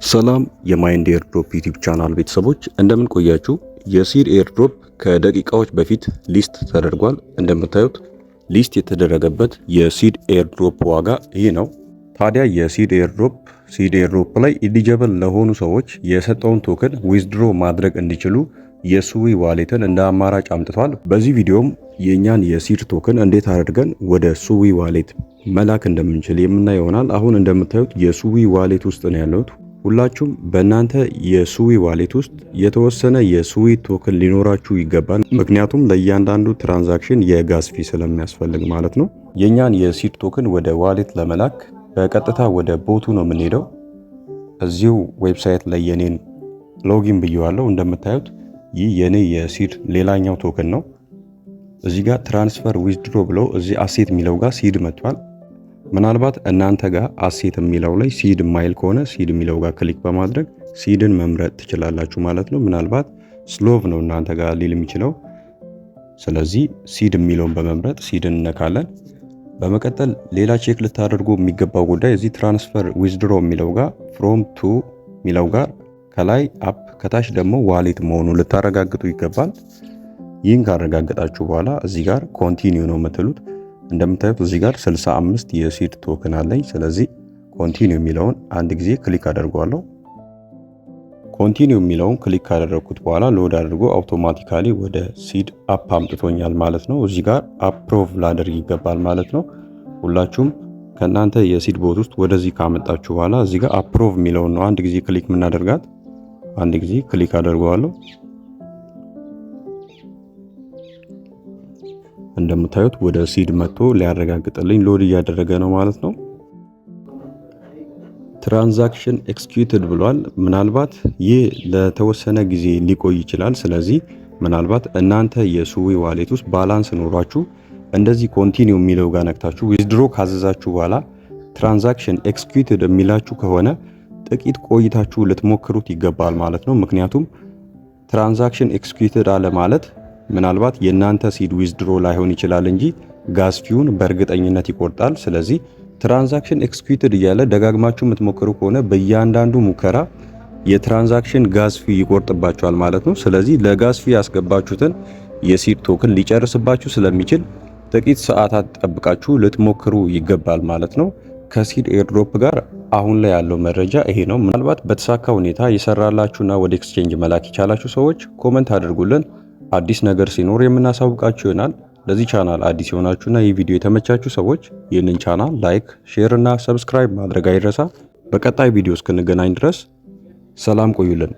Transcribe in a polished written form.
ሰላም የማይንድ ኤርድሮፕ ዩቲዩብ ቻናል ቤተሰቦች እንደምን ቆያችሁ? የሲድ ኤርድሮፕ ከደቂቃዎች በፊት ሊስት ተደርጓል። እንደምታዩት ሊስት የተደረገበት የሲድ ኤርድሮፕ ዋጋ ይህ ነው። ታዲያ የሲድ ኤርድሮፕ ላይ ኢሊጀብል ለሆኑ ሰዎች የሰጠውን ቶክን ዊዝድሮ ማድረግ እንዲችሉ የሱዊ ዋሌትን እንደ አማራጭ አምጥቷል። በዚህ ቪዲዮም የኛን የሲድ ቶክን እንዴት አድርገን ወደ ሱዊ ዋሌት መላክ እንደምንችል የምናይ ይሆናል። አሁን እንደምታዩት የሱዊ ዋሌት ውስጥ ነው ያለሁት። ሁላችሁም በእናንተ የሱዊ ዋሌት ውስጥ የተወሰነ የሱዊ ቶክን ሊኖራችሁ ይገባል። ምክንያቱም ለእያንዳንዱ ትራንዛክሽን የጋዝ ፊ ስለሚያስፈልግ ማለት ነው። የኛን የሲድ ቶክን ወደ ዋሌት ለመላክ በቀጥታ ወደ ቦቱ ነው የምንሄደው። እዚሁ ዌብሳይት ላይ የኔን ሎጊን ብየዋለሁ። እንደምታዩት ይህ የኔ የሲድ ሌላኛው ቶክን ነው። እዚህ ጋር ትራንስፈር ዊዝድሮ ብሎ እዚህ አሴት የሚለው ጋር ሲድ መጥቷል። ምናልባት እናንተ ጋር አሴት የሚለው ላይ ሲድ ማይል ከሆነ ሲድ የሚለው ጋር ክሊክ በማድረግ ሲድን መምረጥ ትችላላችሁ ማለት ነው። ምናልባት ስሎቭ ነው እናንተ ጋር ሊል የሚችለው። ስለዚህ ሲድ የሚለውን በመምረጥ ሲድን እነካለን። በመቀጠል ሌላ ቼክ ልታደርጉ የሚገባው ጉዳይ እዚህ ትራንስፈር ዊዝድሮ የሚለው ጋር ፍሮም ቱ የሚለው ጋር ከላይ አፕ ከታች ደግሞ ዋሌት መሆኑን ልታረጋግጡ ይገባል። ይህን ካረጋገጣችሁ በኋላ እዚህ ጋር ኮንቲኒው ነው የምትሉት። እንደምታዩት እዚህ ጋር 65 የሲድ ቶክን አለኝ። ስለዚህ ኮንቲኒው የሚለውን አንድ ጊዜ ክሊክ አደርገዋለሁ። ኮንቲኒው የሚለውን ክሊክ ካደረግኩት በኋላ ሎድ አድርጎ አውቶማቲካሊ ወደ ሲድ አፕ አምጥቶኛል ማለት ነው። እዚህ ጋር አፕሮቭ ላደርግ ይገባል ማለት ነው። ሁላችሁም ከእናንተ የሲድ ቦት ውስጥ ወደዚህ ካመጣችሁ በኋላ እዚህ ጋር አፕሮቭ የሚለውን ነው አንድ ጊዜ ክሊክ የምናደርጋት። አንድ ጊዜ ክሊክ አደርገዋለሁ። እንደምታዩት ወደ ሲድ መጥቶ ሊያረጋግጥልኝ ሎድ እያደረገ ነው ማለት ነው። ትራንዛክሽን ኤክስኪዩትድ ብሏል። ምናልባት ይህ ለተወሰነ ጊዜ ሊቆይ ይችላል። ስለዚህ ምናልባት እናንተ የሱዊ ዋሌት ውስጥ ባላንስ ኖሯችሁ እንደዚህ ኮንቲኒው የሚለው ጋር ነክታችሁ ዊዝድሮ ካዘዛችሁ በኋላ ትራንዛክሽን ኤክስኪዩትድ የሚላችሁ ከሆነ ጥቂት ቆይታችሁ ልትሞክሩት ይገባል ማለት ነው። ምክንያቱም ትራንዛክሽን ኤክስኪዩትድ አለ ማለት ምናልባት የእናንተ ሲድ ዊዝድሮ ላይሆን ይችላል እንጂ ጋዝ ፊውን በእርግጠኝነት ይቆርጣል። ስለዚህ ትራንዛክሽን ኤክስኪዩትድ እያለ ደጋግማችሁ የምትሞክሩ ከሆነ በእያንዳንዱ ሙከራ የትራንዛክሽን ጋዝ ፊ ይቆርጥባችኋል ማለት ነው። ስለዚህ ለጋዝ ፊ ያስገባችሁትን የሲድ ቶክን ሊጨርስባችሁ ስለሚችል ጥቂት ሰዓታት ጠብቃችሁ ልትሞክሩ ይገባል ማለት ነው። ከሲድ ኤርድሮፕ ጋር አሁን ላይ ያለው መረጃ ይሄ ነው። ምናልባት በተሳካ ሁኔታ የሰራላችሁና ወደ ኤክስቼንጅ መላክ የቻላችሁ ሰዎች ኮመንት አድርጉልን። አዲስ ነገር ሲኖር የምናሳውቃችሁ ይሆናል። ለዚህ ቻናል አዲስ የሆናችሁና ይህ ቪዲዮ የተመቻችሁ ሰዎች ይህንን ቻናል ላይክ፣ ሼር እና ሰብስክራይብ ማድረግ አይረሳ። በቀጣይ ቪዲዮ እስክንገናኝ ድረስ ሰላም ቆዩልን።